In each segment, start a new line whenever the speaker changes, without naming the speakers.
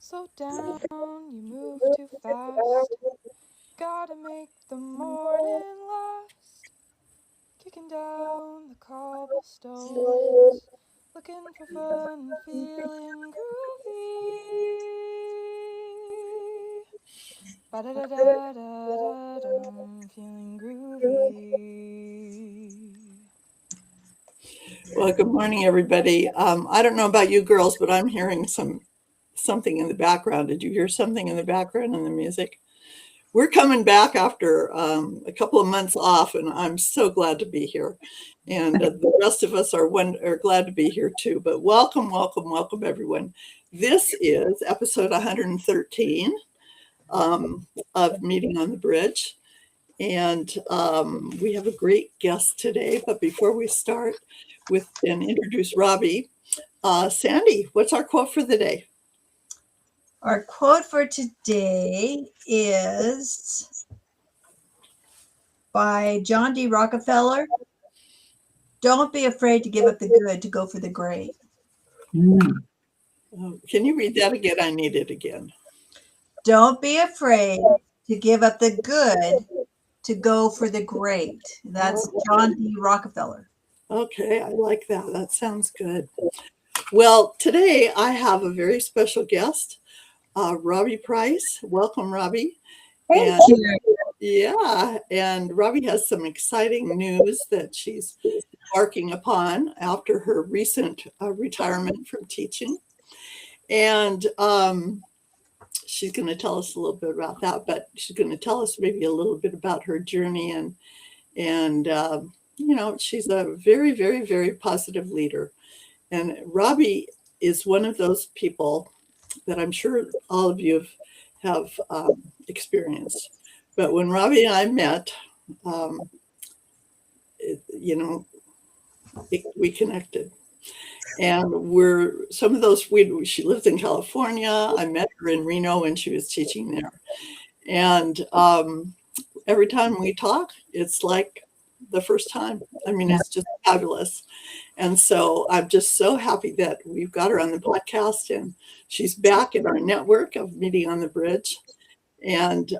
Slow down, you move too fast. Gotta make the morning last. Kicking down the cobblestones. Looking for fun, feeling groovy. Ba-da-da-da-da-da-dum, feeling groovy.
Well, good morning, everybody. I don't know about you girls, but I'm hearing something in the background. Did you hear something in the background in the music? We're coming back after a couple of months off, and I'm so glad to be here. And the rest of us are glad to be here too. But welcome, welcome, welcome, everyone. This is episode 113 of Meeting on the Bridge. And we have a great guest today. But before we start and introduce Robbie, Sandy, what's our quote for the day?
Our quote for today is by John D. Rockefeller. Don't be afraid to give up the good to go for the great.
Can you read that again? I need it again.
Don't be afraid to give up the good to go for the great. That's John D. Rockefeller.
Okay, I like that. That sounds good. Well, today I have a very special guest, Robbie Price. Welcome, Robbie.
Thank you.
Yeah, and Robbie has some exciting news that she's embarking upon after her recent retirement from teaching. And she's going to tell us a little bit about that, but she's going to tell us maybe a little bit about her journey. And she's a very, very, very positive leader. And Robbie is one of those people that I'm sure all of you have experienced. But when Robbie and I met, we connected. And some of those, she lived in California. I met her in Reno when she was teaching there. And every time we talk, it's like the first time. I mean, it's just fabulous. And so I'm just so happy that we've got her on the podcast, and she's back in our network of Meeting on the Bridge. And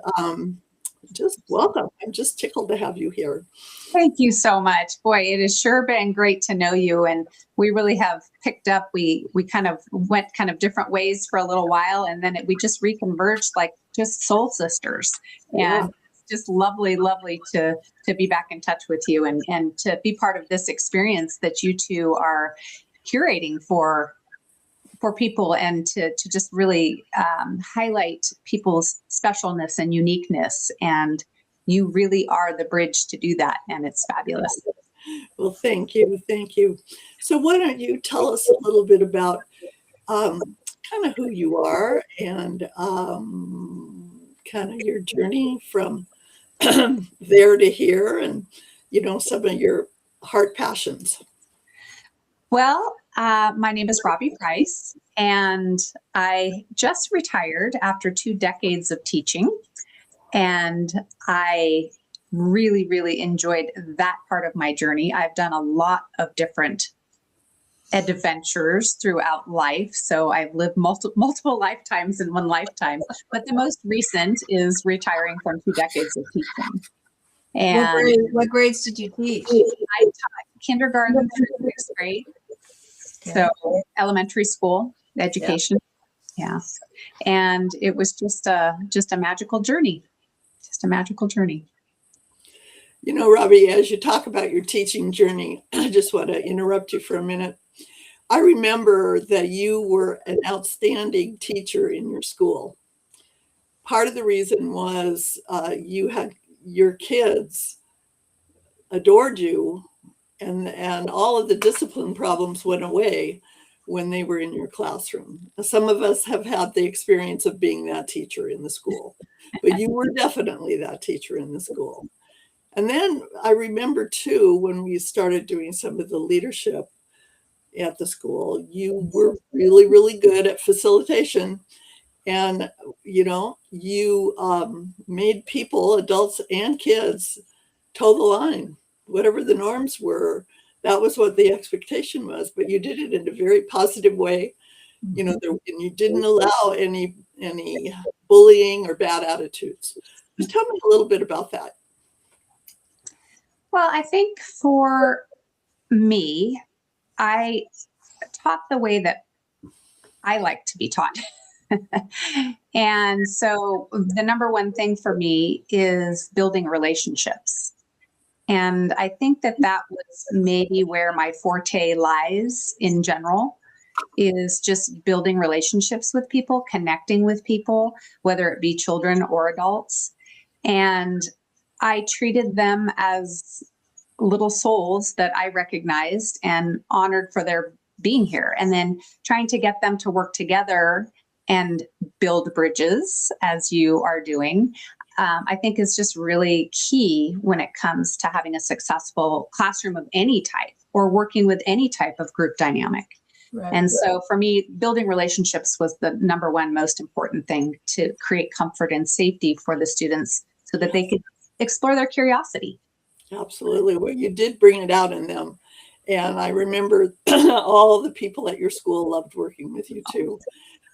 just welcome. I'm just tickled to have you here.
Thank you so much. Boy, it has sure been great to know you. And we really have picked up. We kind of went kind of different ways for a little while. And then we just reconverged like just soul sisters.
Yeah.
And it's just lovely, lovely to be back in touch with you and to be part of this experience that you two are curating for people, and to just really highlight people's specialness and uniqueness. And you really are the bridge to do that. And it's fabulous.
Well, thank you. Thank you. So why don't you tell us a little bit about kind of who you are and kind of your journey from there to here, and, some of your heart passions.
Well, my name is Robbie Price, and I just retired after 2 decades of teaching. And I really, really enjoyed that part of my journey. I've done a lot of different adventures throughout life. So I've lived multiple lifetimes in one lifetime. But the most recent is retiring from 2 decades of teaching. And
What grades did you teach?
I taught kindergarten through 6th grade. So elementary school education. Yeah. And it was just a magical journey. Just a magical journey.
Robbie, as you talk about your teaching journey, I just want to interrupt you for a minute. I remember that you were an outstanding teacher in your school. Part of the reason was your kids adored you, and all of the discipline problems went away when they were in your classroom. Some of us have had the experience of being that teacher in the school, but you were definitely that teacher in the school. And then I remember too, when we started doing some of the leadership at the school, you were really, really good at facilitation. And, you made people, adults and kids, toe the line. Whatever the norms were, that was what the expectation was. But you did it in a very positive way. you know, and you didn't allow any bullying or bad attitudes. Just tell me a little bit about that.
Well, I think for me, I taught the way that I like to be taught. And so the number one thing for me is building relationships. And I think that that was maybe where my forte lies in general, is just building relationships with people, connecting with people, whether it be children or adults. And I treated them as little souls that I recognized and honored for their being here, and then trying to get them to work together and build bridges, as you are doing, I think is just really key when it comes to having a successful classroom of any type or working with any type of group dynamic.
Right.
And so for me, building relationships was the number one most important thing to create comfort and safety for the students so that they could explore their curiosity.
Absolutely. Well, you did bring it out in them. And I remember all the people at your school loved working with you too.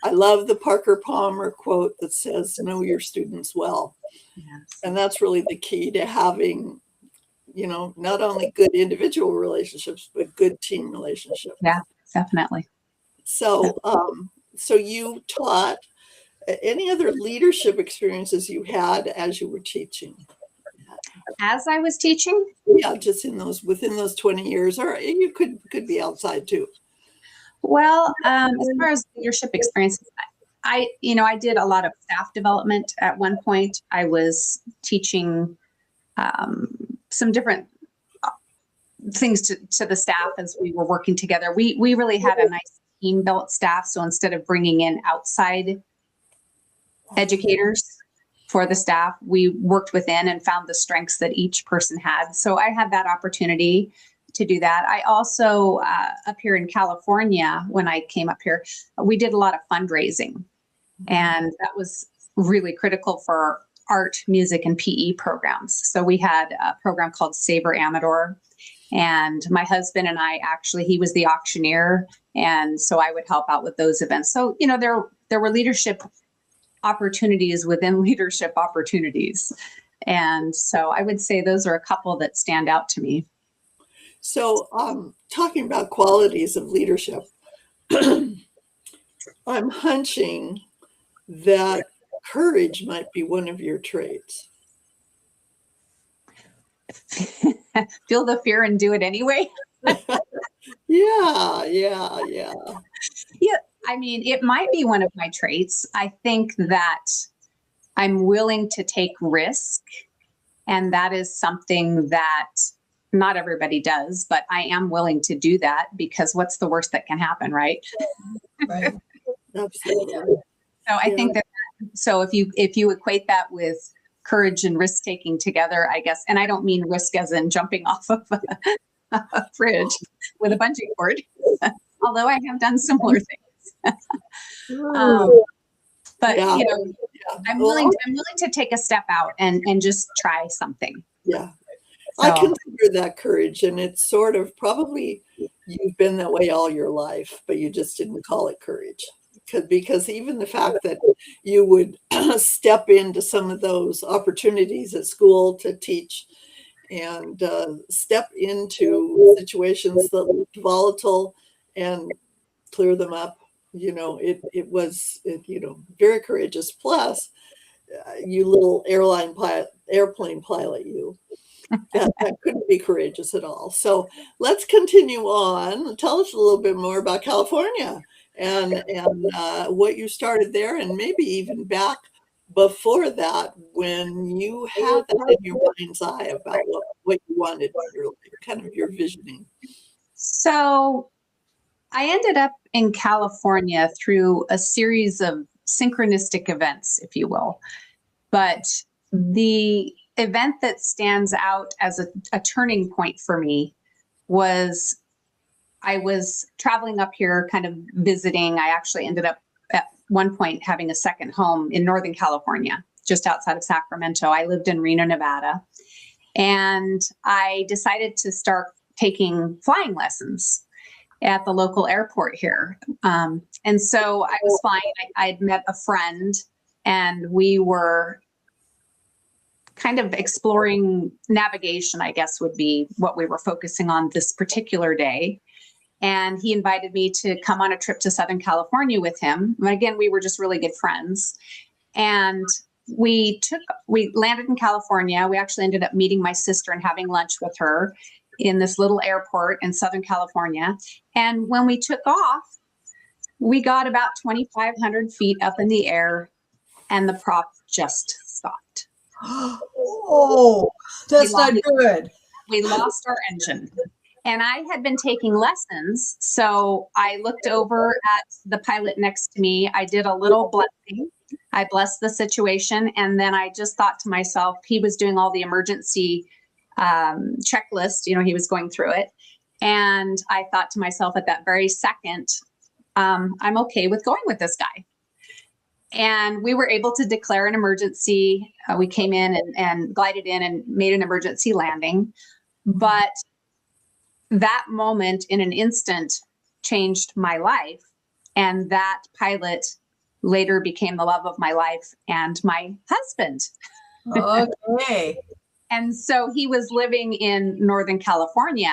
I love the Parker Palmer quote that says, know your students well.
Yes.
And that's really the key to having, you know, not only good individual relationships, but good team relationships.
Yeah, definitely.
So, so you taught. Any other leadership experiences you had as you were teaching?
As I was teaching?
Yeah, just within those 20 years, or you could be outside too.
Well, as far as leadership experiences, I did a lot of staff development at one point. I was teaching some different things to the staff as we were working together. We really had a nice team built staff. So instead of bringing in outside educators for the staff, we worked within and found the strengths that each person had. So I had that opportunity to do that. I also, up here in California, when I came up here, we did a lot of fundraising. And that was really critical for art, music, and PE programs. So we had a program called Saber Amador. And my husband and I, actually, he was the auctioneer. And so I would help out with those events. So, you know, there were leadership opportunities within leadership opportunities. And so I would say those are a couple that stand out to me.
So talking about qualities of leadership, I'm hunching that courage might be one of your traits.
Feel the fear and do it anyway.
Yeah.
Yeah, I mean, it might be one of my traits. I think that I'm willing to take risk, and that is something that not everybody does, but I am willing to do that because what's the worst that can happen, right?
Right.
Absolutely.
So I think that, so if you equate that with courage and risk taking together, I guess, and I don't mean risk as in jumping off of a bridge with a bungee cord, although I have done similar things. But
Yeah.
you know, I'm willing to take a step out and just try something.
Yeah.
So,
I consider that courage, and it's sort of probably you've been that way all your life, but you just didn't call it courage. Because even the fact that you would step into some of those opportunities at school to teach and step into situations that looked volatile and clear them up, you know, it was very courageous. Plus, you little airplane pilot, you. That couldn't be courageous at all. So let's continue on. Tell us a little bit more about California and what you started there, and maybe even back before that when you had that in your mind's eye about what you wanted, kind of your visioning.
So I ended up in California through a series of synchronistic events, if you will. But the event that stands out as a turning point for me was I was traveling up here, kind of visiting. I actually ended up at one point having a second home in Northern California, just outside of Sacramento. I lived in Reno, Nevada, and I decided to start taking flying lessons. at the local airport here. And so I was flying. I'd met a friend, and we were kind of exploring navigation, I guess would be what we were focusing on this particular day. And he invited me to come on a trip to Southern California with him. And again, we were just really good friends. And we landed in California. We actually ended up meeting my sister and having lunch with her in this little airport in Southern California. And when we took off, we got about 2,500 feet up in the air, and the prop just stopped.
Oh, that's not good.
We lost our engine. And I had been taking lessons. So I looked over at the pilot next to me. I did a little blessing. I blessed the situation. And then I just thought to myself, he was doing all the emergency checklist, he was going through it. And I thought to myself at that very second, I'm okay with going with this guy. And we were able to declare an emergency. We came in and glided in and made an emergency landing. But that moment in an instant changed my life. And that pilot later became the love of my life and my husband.
Okay.
And so he was living in Northern California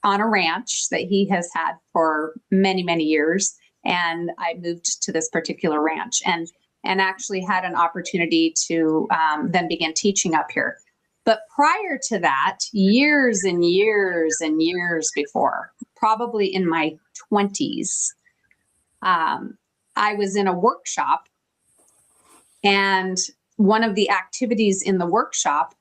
on a ranch that he has had for many, many years. And I moved to this particular ranch and actually had an opportunity to then begin teaching up here. But prior to that, years and years and years before, probably in my 20s, I was in a workshop. And one of the activities in the workshop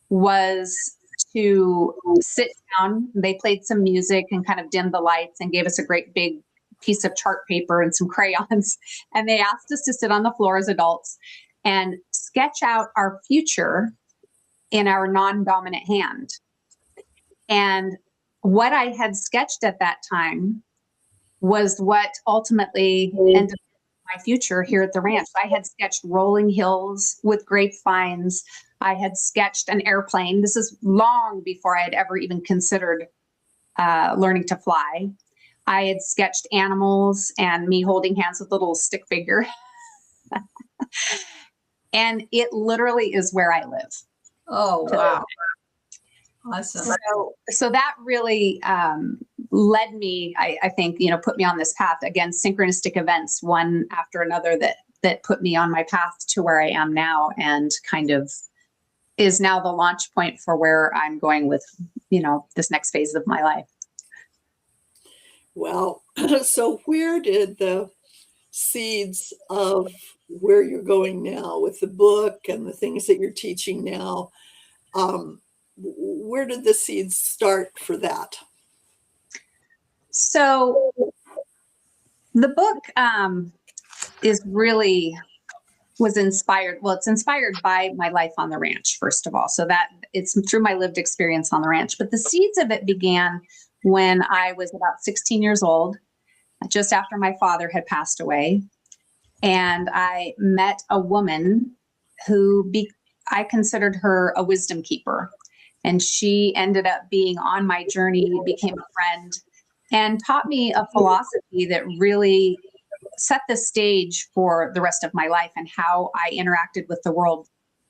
was to sit down. They played some music and kind of dimmed the lights and gave us a great big piece of chart paper and some crayons. And they asked us to sit on the floor as adults and sketch out our future in our non-dominant hand. And what I had sketched at that time was what ultimately ended up my future here at the ranch. I had sketched rolling hills with grapevines. I had sketched an airplane. This is long before I had ever even considered learning to fly. I had sketched animals and me holding hands with a little stick figure. And it literally is where I live.
Oh, wow. Awesome.
So that really led me, I think, put me on this path. Again, synchronistic events, one after another, that put me on my path to where I am now, and kind of is now the launch point for where I'm going with, this next phase of my life.
Well, so where did the seeds of where you're going now with the book and the things that you're teaching now, where did the seeds start for that?
So the book was inspired. Well, it's inspired by my life on the ranch, first of all. So that it's through my lived experience on the ranch. But the seeds of it began when I was about 16 years old, just after my father had passed away. And I met a woman who I considered her a wisdom keeper. And she ended up being on my journey, became a friend, and taught me a philosophy that really set the stage for the rest of my life and how I interacted with the world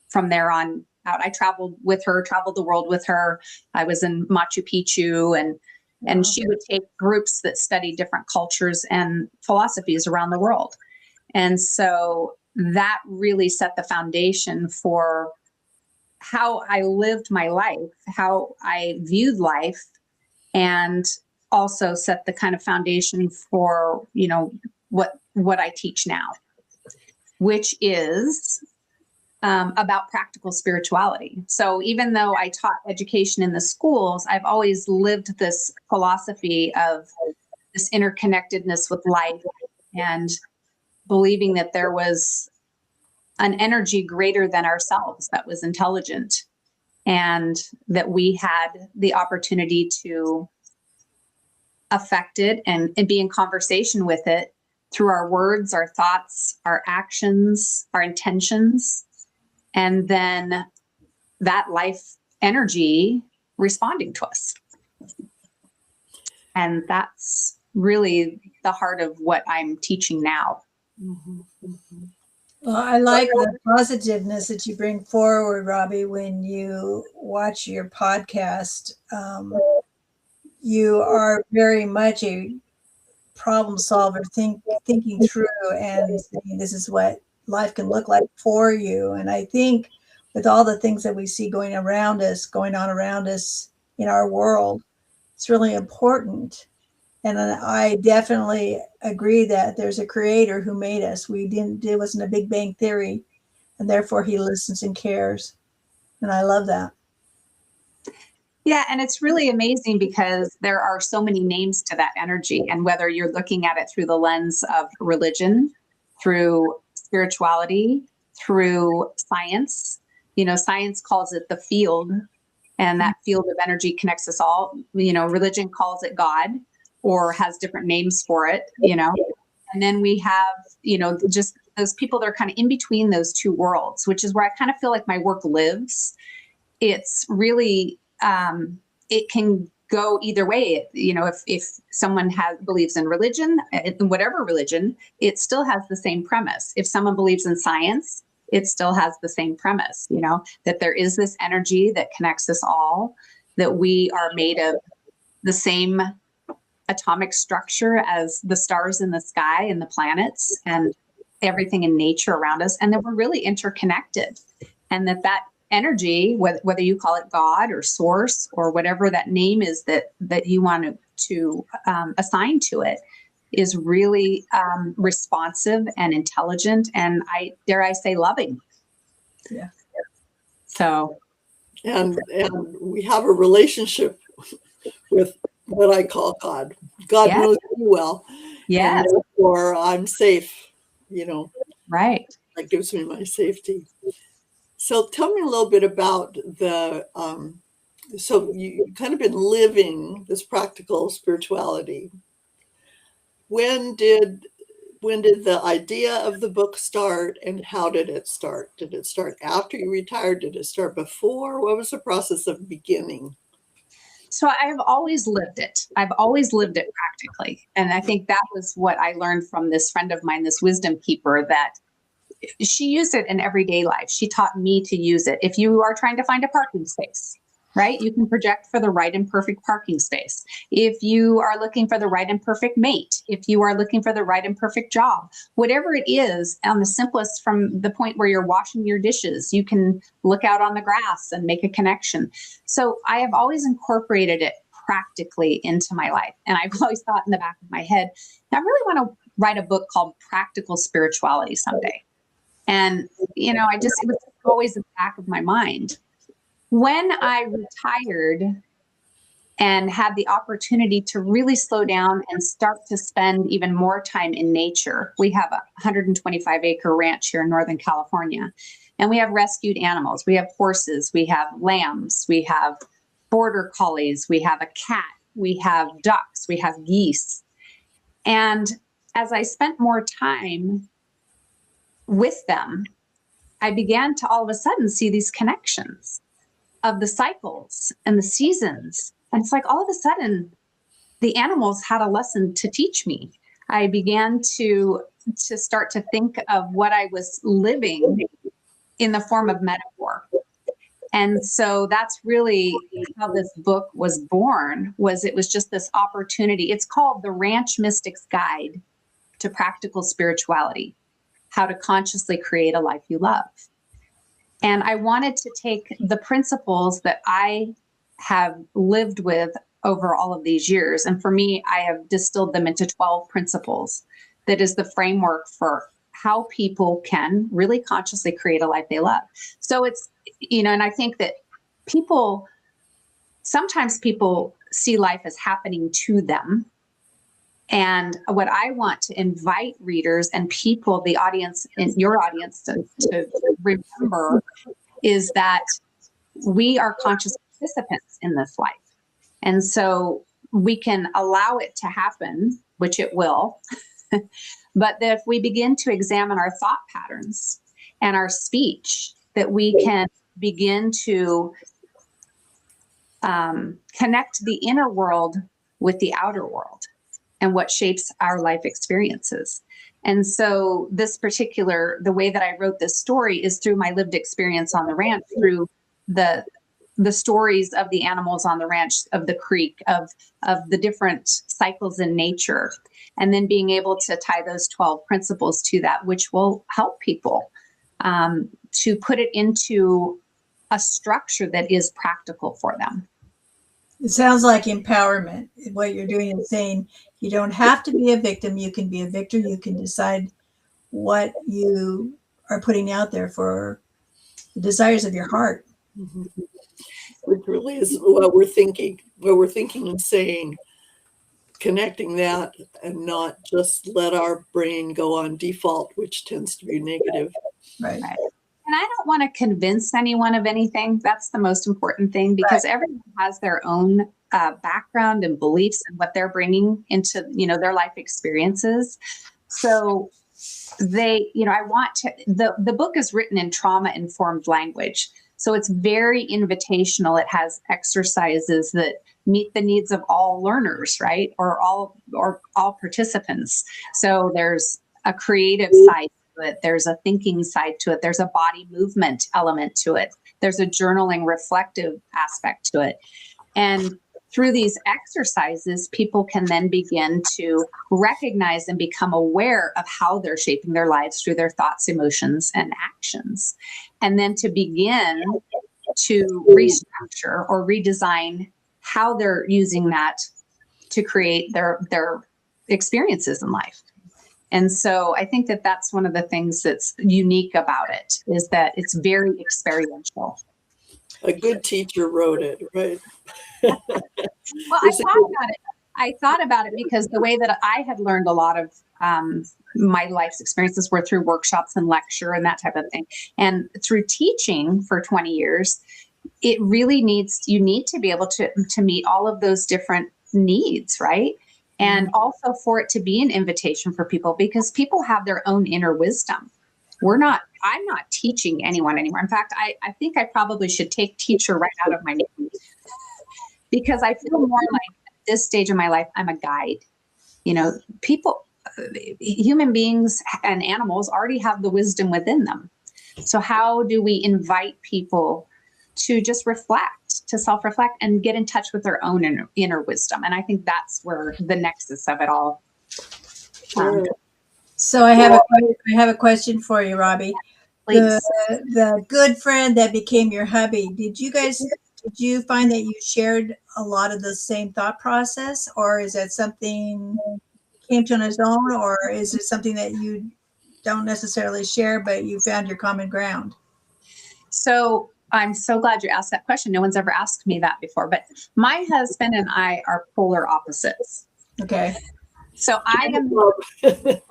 from there on out. I traveled the world with her. I was in Machu Picchu, and she would take groups that studied different cultures and philosophies around the world. And so that really set the foundation for how I lived my life, how I viewed life, and also set the kind of foundation for, what I teach now, which is about practical spirituality. So even though I taught education in the schools, I've always lived this philosophy of this interconnectedness with life and believing that there was an energy greater than ourselves that was intelligent, and that we had the opportunity to affect it and be in conversation with it through our words, our thoughts, our actions, our intentions, and then that life energy responding to us. And that's really the heart of what I'm teaching now.
Mhm, mhm.
Well, I like the positiveness that you bring forward, Robbie, when you watch your podcast. You are very much a problem solver, thinking through and saying this is what life can look like for you. And I think with all the things that we see going on around us in our world, it's really important. And I definitely agree that there's a creator who made us. It wasn't a Big Bang theory, and therefore he listens and cares. And I love that.
Yeah, and it's really amazing because there are so many names to that energy. And whether you're looking at it through the lens of religion, through spirituality, through science, science calls it the field, and that field of energy connects us all. Religion calls it God or has different names for it. And then we have, just those people that are kind of in between those two worlds, which is where I kind of feel like my work lives. It's really, it can go either way. If someone believes in religion, in whatever religion, it still has the same premise. If someone believes in science, it still has the same premise, that there is this energy that connects us all, that we are made of the same atomic structure as the stars in the sky and the planets and everything in nature around us, and that we're really interconnected, and that energy, whether you call it God or source or whatever that name is that you want to assign to it, is really responsive and intelligent, and dare I say loving.
Yeah.
So.
And we have a relationship with what I call God. God
Yes.
knows me well.
Yes.
And therefore I'm safe,
Right.
That gives me my safety. So tell me a little bit about so you've kind of been living this practical spirituality. When did the idea of the book start, and how did it start? Did it start after you retired? Did it start before? What was the process of beginning?
So I've always lived it. I've always lived it practically. And I think that was what I learned from this friend of mine, this wisdom keeper, that she used it in everyday life. She taught me to use it. If you are trying to find a parking space, right, you can project for the right and perfect parking space. If you are looking for the right and perfect mate, if you are looking for the right and perfect job, whatever it is, on the simplest, from the point where you're washing your dishes, you can look out on the grass and make a connection. So I have always incorporated it practically into my life. And I've always thought in the back of my head, I really want to write a book called Practical Spirituality someday. And, it was always in the back of my mind. When I retired and had the opportunity to really slow down and start to spend even more time in nature, we have a 125-acre ranch here in Northern California, and we have rescued animals. We have horses, we have lambs, we have border collies, we have a cat, we have ducks, we have geese. And as I spent more time with them, I began to all of a sudden see these connections of the cycles and the seasons. And it's like all of a sudden, the animals had a lesson to teach me. I began to start to think of what I was living in the form of metaphor. And so that's really how this book was born. It was just this opportunity. It's called The Ranch Mystic's Guide to Practical Spirituality: How to Consciously Create a Life You Love. And I wanted to take the principles that I have lived with over all of these years. And for me, I have distilled them into 12 principles. That is the framework for how people can really consciously create a life they love. So it's, and I think that sometimes people see life as happening to them. And what I want to invite readers and people, the audience, and your audience, to remember is that we are conscious participants in this life. And so we can allow it to happen, which it will. But that if we begin to examine our thought patterns and our speech, that we can begin to connect the inner world with the outer world and what shapes our life experiences. And so the way that I wrote this story is through my lived experience on the ranch, through the stories of the animals on the ranch, of the creek, of the different cycles in nature, and then being able to tie those 12 principles to that, which will help people to put it into a structure that is practical for them.
It sounds like empowerment. What you're doing is saying you don't have to be a victim. You can be a victor. You can decide what you are putting out there for the desires of your heart.
Mm-hmm. Which really is what we're thinking and saying, connecting that and not just let our brain go on default, which tends to be negative.
Right.
And I don't want to convince anyone of anything. That's the most important thing, because everyone has their own background and beliefs and what they're bringing into, their life experiences. So I want to, the book is written in trauma-informed language. So it's very invitational. It has exercises that meet the needs of all learners, right? Or all participants. So there's a creative side to it. There's a thinking side to it. There's a body movement element to it. There's a journaling reflective aspect to it. And through these exercises, people can then begin to recognize and become aware of how they're shaping their lives through their thoughts, emotions, and actions. And then to begin to restructure or redesign how they're using that to create their experiences in life. And so I think that that's one of the things that's unique about it, is that it's very experiential.
A good teacher wrote it, right?
Well, I thought about it because the way that I had learned a lot of my life's experiences were through workshops and lecture and that type of thing. And through teaching for 20 years, it really you need to be able to meet all of those different needs, right? And also for it to be an invitation for people, because people have their own inner wisdom. I'm not teaching anyone anymore. In fact, I think I probably should take teacher right out of my name, because I feel more like at this stage of my life, I'm a guide. People, human beings and animals already have the wisdom within them. So how do we invite people to just reflect, to self-reflect and get in touch with their own inner wisdom? And I think that's where the nexus of it all.
So I have a question for you, Robbie. The good friend that became your hubby, did you find that you shared a lot of the same thought process, or is that something came to on its own, or is it something that you don't necessarily share, but you found your common ground?
So I'm so glad you asked that question. No one's ever asked me that before, but my husband and I are polar opposites.
Okay.
So I am the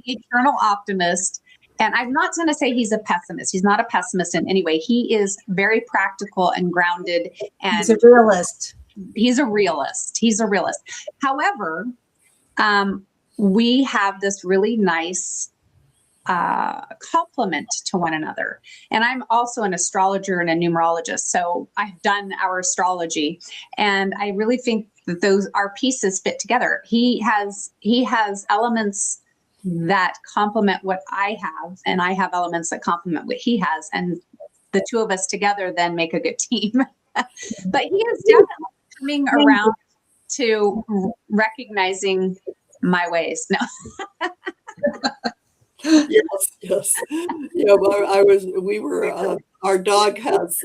eternal optimist. And I'm not going to say he's a pessimist. He's not a pessimist in any way. He is very practical and grounded. And
he's a realist.
He's a realist. However, we have this really nice complement to one another. And I'm also an astrologer and a numerologist. So I've done our astrology, and I really think that our pieces fit together. He has elements that complement what I have, and I have elements that complement what he has, and the two of us together then make a good team. But he is definitely coming around to recognizing my ways. No.
Yes. Yeah, well, our dog has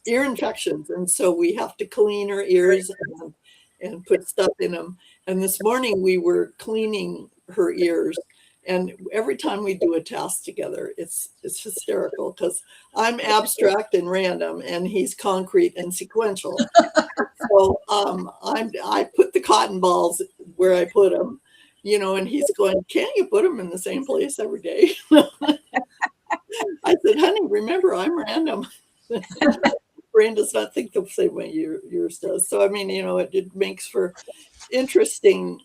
ear infections, and so we have to clean her ears and put stuff in them. And this morning we were cleaning her ears, and every time we do a task together, it's hysterical, because I'm abstract and random, and he's concrete and sequential. So I put the cotton balls where I put them, and he's going, "Can't you put them in the same place every day?" I said, "Honey, remember, I'm random." Brain does not think the same way yours does. So, I mean, it makes for interesting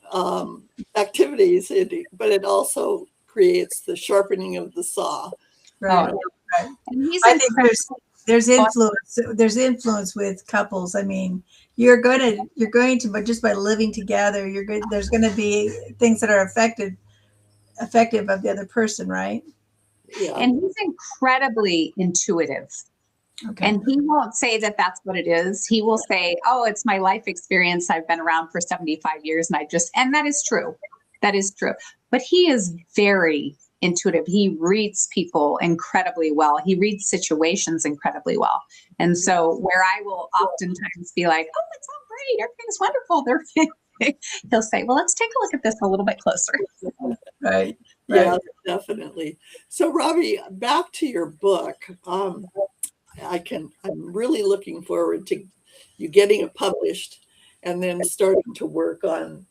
activities, but it also creates the sharpening of the saw.
Right.
And
I think there's influence. There's influence with couples. I mean, you're going to, but just by living together, you're good. There's going to be things that are effective of the other person, right?
Yeah.
And he's incredibly intuitive.
Okay.
And he won't say that that's what it is. He will say, oh, it's my life experience. I've been around for 75 years and that is true. That is true. But he is very intuitive. He reads people incredibly well. He reads situations incredibly well. And so where I will oftentimes be like, oh, it's all great. Everything's wonderful. He'll say, well, let's take a look at this a little bit closer.
Right.
Yeah,
Right.
definitely. So Robbie, back to your book. I'm really looking forward to you getting it published and then starting to work on,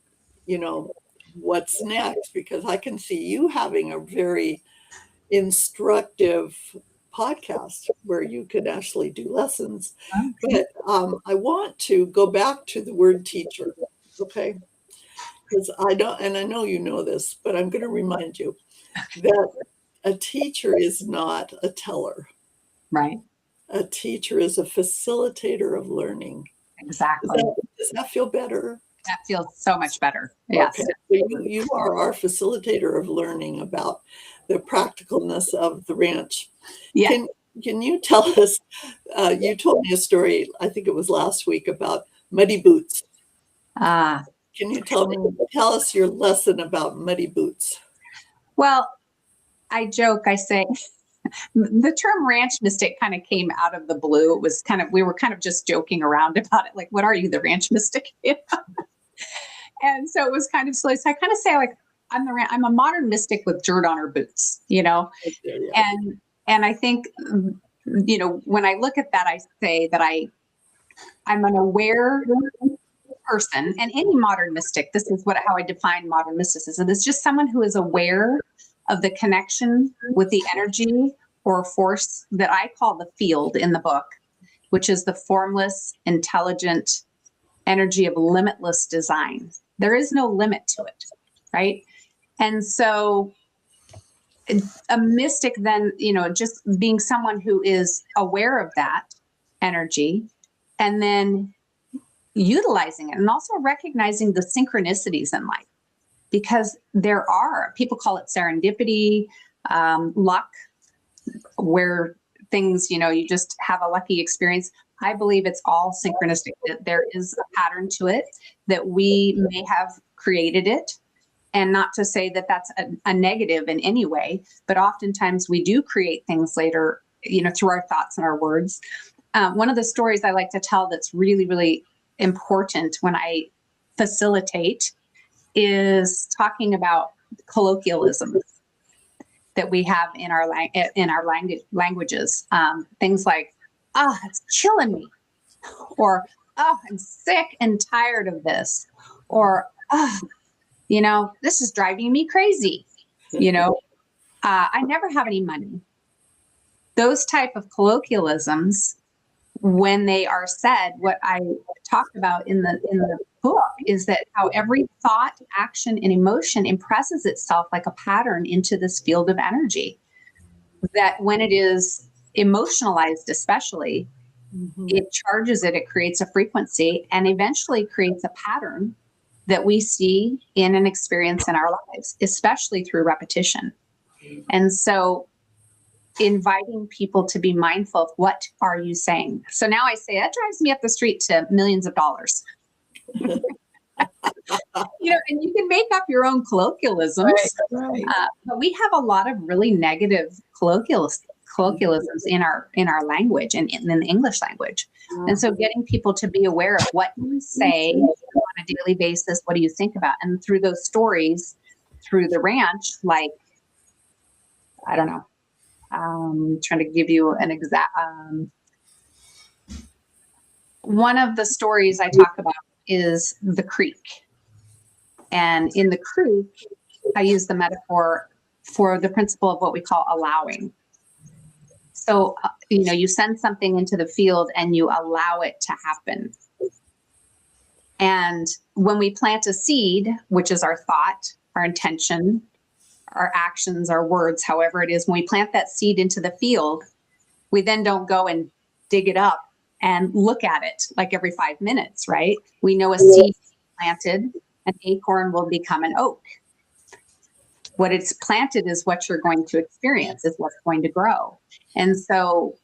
what's next, because I can see you having a very instructive podcast where you could actually do lessons. But I want to go back to the word teacher, okay? Because I know you know this, but I'm going to remind you that a teacher is not a teller.
Right.
A teacher is a facilitator of learning.
Exactly.
Does that feel better?
That feels so much better. Yes.
Okay. You are our facilitator of learning about the practicalness of the ranch.
Yeah.
Can you tell us, you told me a story, I think it was last week, about muddy boots. Can you tell us your lesson about muddy boots?
Well, I joke, I say, the term ranch mystic kind of came out of the blue. It was we were kind of just joking around about it. Like, what are you, the ranch mystic? And so it was kind of silly. So I kind of say, like, I'm a modern mystic with dirt on her boots,
Yeah.
And I think, when I look at that, I say that I'm an aware person, and any modern mystic, this is how I define modern mysticism. It's just someone who is aware of the connection with the energy or force that I call the field in the book, which is the formless, intelligent energy of limitless design. There is no limit to it, right? And so a mystic then, just being someone who is aware of that energy and then utilizing it, and also recognizing the synchronicities in life, because there are, people call it serendipity, luck, where things, you just have a lucky experience. I believe it's all synchronistic, that there is a pattern to it, that we may have created it. And not to say that that's a negative in any way, but oftentimes we do create things later, through our thoughts and our words. One of the stories I like to tell that's really, really important when I facilitate is talking about colloquialisms that we have in our languages. Things like, "Oh, it's killing me," or "Oh, I'm sick and tired of this," or "Oh, this is driving me crazy." I never have any money. Those type of colloquialisms, when they are said, what I talked about in the book is that how every thought, action, and emotion impresses itself like a pattern into this field of energy, that when it is emotionalized, especially, it charges it creates a frequency, and eventually creates a pattern that we see in an experience in our lives, especially through repetition. And so inviting people to be mindful of, what are you saying? So now I say, that drives me up the street to millions of dollars. And you can make up your own colloquialisms.
Right.
But we have a lot of really negative colloquialisms in our language and in the English language. And so getting people to be aware of what you say on a daily basis, what do you think about? And through those stories, through the ranch, like, I don't know, trying to give you an exact, one of the stories I talk about is the creek. And in the creek, I use the metaphor for the principle of what we call allowing. So, you send something into the field and you allow it to happen. And when we plant a seed, which is our thought, our intention, our actions, our words, however it is, when we plant that seed into the field, we then don't go and dig it up and look at it like every 5 minutes, right? We know a seed planted, an acorn will become an oak. What it's planted is what you're going to experience, is what's going to grow. And so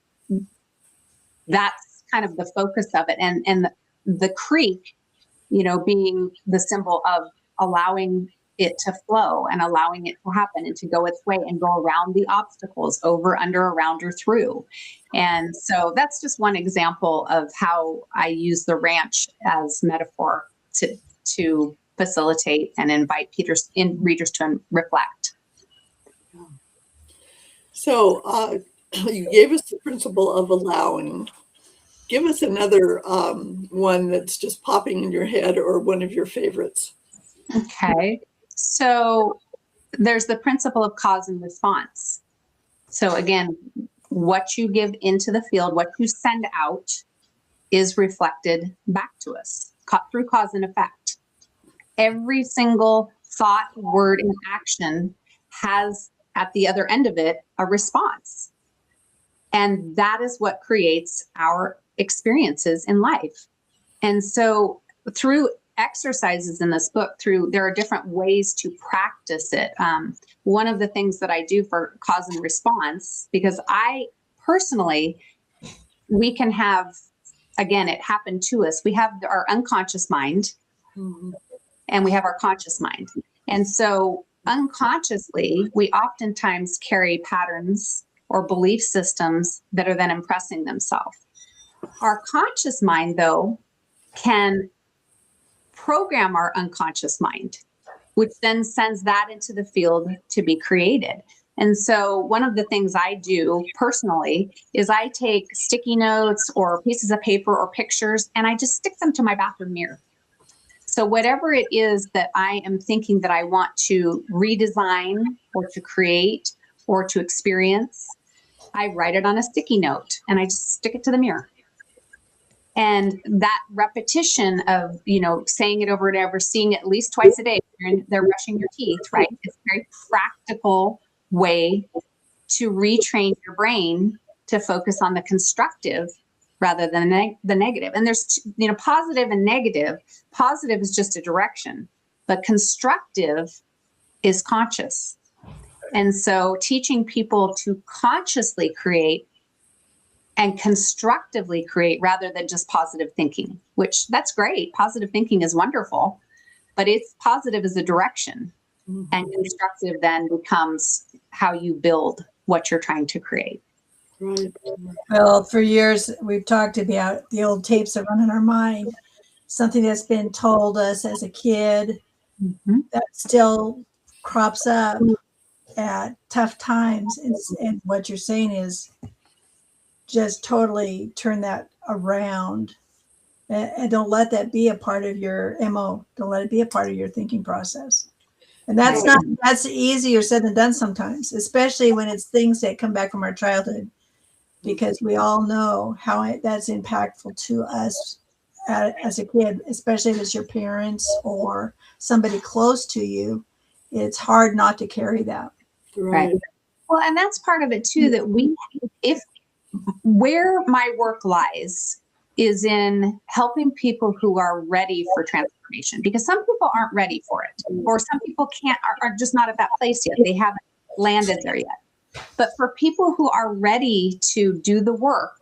that's kind of the focus of it. And the creek, being the symbol of allowing it to flow and allowing it to happen and to go its way and go around the obstacles, over, under, around, or through. And so that's just one example of how I use the ranch as metaphor to facilitate and invite readers to reflect.
So you gave us the principle of allowing. Give us another one that's just popping in your head, or one of your favorites.
Okay. So there's the principle of cause and response. So again, what you give into the field, what you send out, is reflected back to us through cause and effect. Every single thought, word, and action has at the other end of it a response. And that is what creates our experiences in life. And so through exercises in this book, there are different ways to practice it. One of the things that I do for cause and response, because I personally, we can have, again, it happened to us. We have our unconscious mind, and we have our conscious mind. And so unconsciously, we oftentimes carry patterns or belief systems that are then impressing themselves. Our conscious mind, though, can program our unconscious mind, which then sends that into the field to be created. And so one of the things I do personally is I take sticky notes or pieces of paper or pictures, and I just stick them to my bathroom mirror. So whatever it is that I am thinking that I want to redesign or to create or to experience, I write it on a sticky note and I just stick it to the mirror. And that repetition of, saying it over and over, seeing it at least twice a day, they're brushing your teeth, right? It's a very practical way to retrain your brain to focus on the constructive rather than the negative. And there's, positive and negative. Positive is just a direction, but constructive is conscious. And so teaching people to consciously create and constructively create rather than just positive thinking, which that's great. Positive thinking is wonderful, but it's positive as a direction. And constructive then becomes how you build what you're trying to create.
Right.
Well, for years, we've talked about the old tapes that run in our mind, something that's been told us as a kid that still crops up at tough times. And what you're saying is just totally turn that around and don't let that be a part of your MO. Don't let it be a part of your thinking process. And that's easier said than done sometimes, especially when it's things that come back from our childhood, because we all know how that's impactful to us as a kid, especially if it's your parents or somebody close to you. It's hard not to carry that.
Right.
Well, and that's part of it too, that where my work lies is in helping people who are ready for transformation, because some people aren't ready for it, or some people are just not at that place yet. They haven't landed there yet. But for people who are ready to do the work,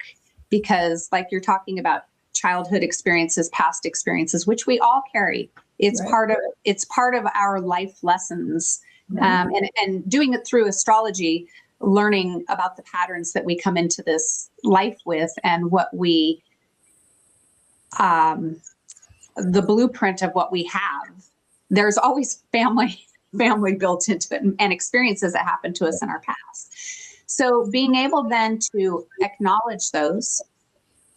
because like you're talking about childhood experiences, past experiences, which we all carry, it's part of our life lessons. And doing it through astrology, learning about the patterns that we come into this life with, and what we, the blueprint of what we have. There's always family built into it, and experiences that happened to us in our past. So being able then to acknowledge those,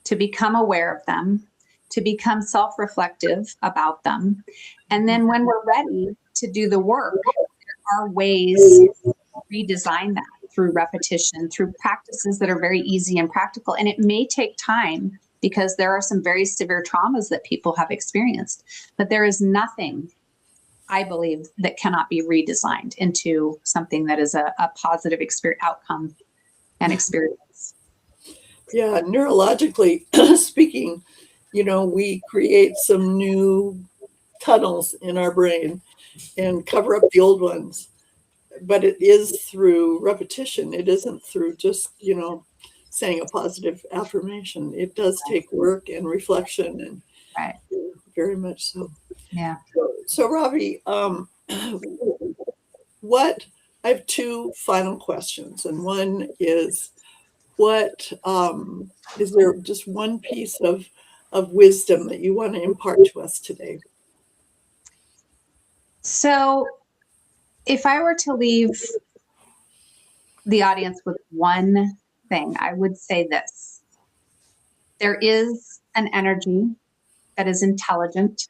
to become aware of them, to become self-reflective about them. And then when we're ready to do the work, there are ways to redesign that through repetition, through practices that are very easy and practical. And it may take time, because there are some very severe traumas that people have experienced. But there is nothing, I believe, that cannot be redesigned into something that is a positive outcome and experience.
Yeah, neurologically speaking, we create some new tunnels in our brain and cover up the old ones. But it is through repetition. It isn't through just, saying a positive affirmation. It does take work and reflection, and
Right.
very much so.
Yeah.
So Robbie, what I have two final questions, and one is, what is there just one piece of wisdom that you want to impart to us today?
So if I were to leave the audience with one thing, I would say this. There is an energy that is intelligent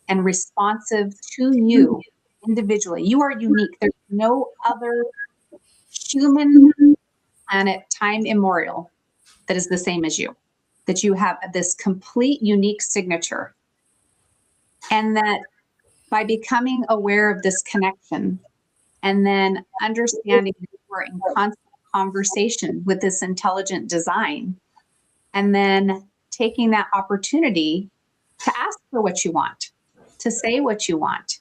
and responsive to you individually. You are unique. There's no other human planet, time immemorial, that is the same as you, that you have this complete unique signature. And that by becoming aware of this connection and then understanding that you are in constant conversation with this intelligent design, and then taking that opportunity to ask for what you want, to say what you want,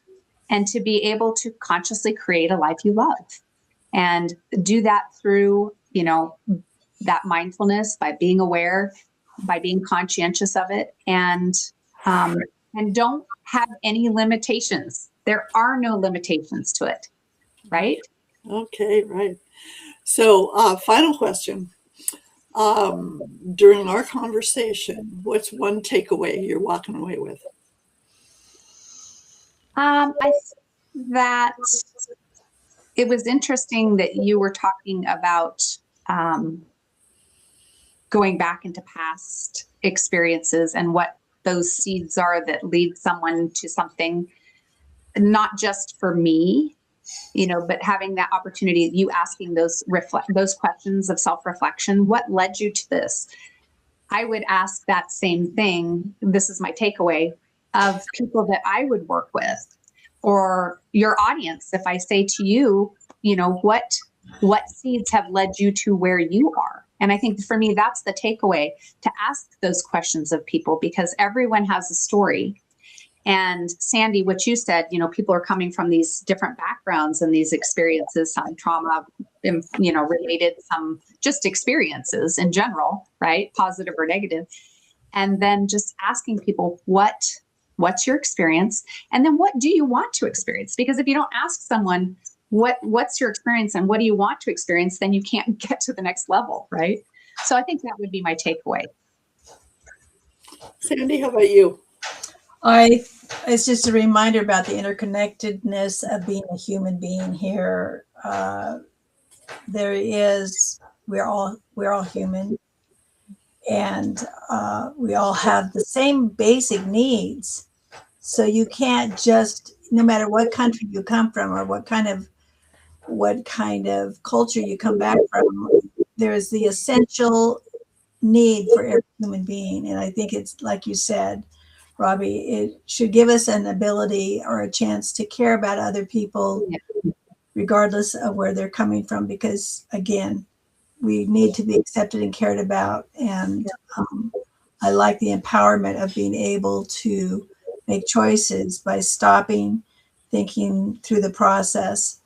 and to be able to consciously create a life you love. And do that through, that mindfulness, by being aware, by being conscientious of it, and don't have any limitations. There are no limitations to it, right?
Okay, right. So, final question. During our conversation, what's one takeaway you're walking away with?
I think that it was interesting that you were talking about going back into past experiences and what those seeds are that lead someone to something, not just for me, but having that opportunity, you asking those questions of self-reflection. What led you to this? I would ask that same thing. This is my takeaway of people that I would work with, or your audience. If I say to you, what seeds have led you to where you are? And I think for me, that's the takeaway, to ask those questions of people, because everyone has a story. And Sandy, what you said, people are coming from these different backgrounds and these experiences, some trauma, related, some just experiences in general, right? Positive or negative. And then just asking people, what's your experience? And then what do you want to experience? Because if you don't ask someone, what's your experience and what do you want to experience, then you can't get to the next level, right? So I think that would be my takeaway.
Sandy, how about you?
It's just a reminder about the interconnectedness of being a human being here. We're all human, and we all have the same basic needs. So you can't just, no matter what country you come from or what kind of culture you come back from, there is the essential need for every human being. And I think it's like you said, Robbie, it should give us an ability or a chance to care about other people, regardless of where they're coming from, because again, we need to be accepted and cared about. And I like the empowerment of being able to make choices by stopping, thinking through the process.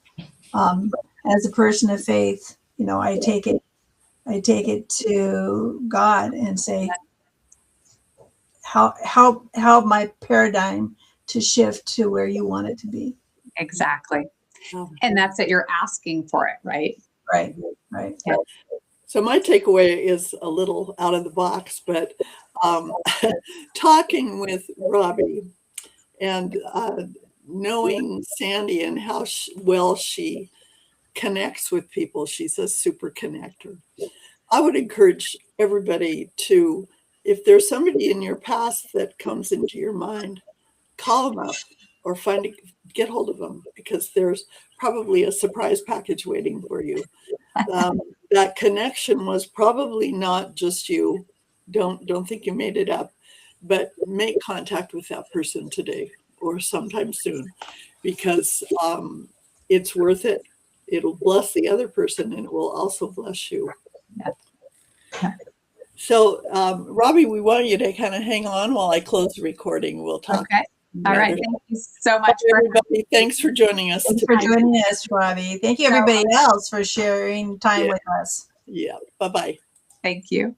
As a person of faith, I take it to God and say, how my paradigm to shift to where you want it to be.
Exactly. And that's it. You're asking for it, right?
Right.
Yeah.
So my takeaway is a little out of the box, but talking with Robbie and knowing Sandy and how well she connects with people, she's a super connector. I would encourage everybody to, if there's somebody in your past that comes into your mind, call them up or get hold of them, because there's probably a surprise package waiting for you. That connection was probably not just you. Don't think you made it up, but make contact with that person today or sometime soon, because it's worth it. It'll bless the other person and it will also bless you.
Yeah.
So, Robbie, we want you to kind of hang on while I close the recording. We'll talk.
Okay. All right. Thank you so much for
Everybody, thanks for joining us.
Thanks for joining us, Robbie. Thank you, everybody else, for sharing time
Yeah.
with us.
Yeah. Bye-bye.
Thank you.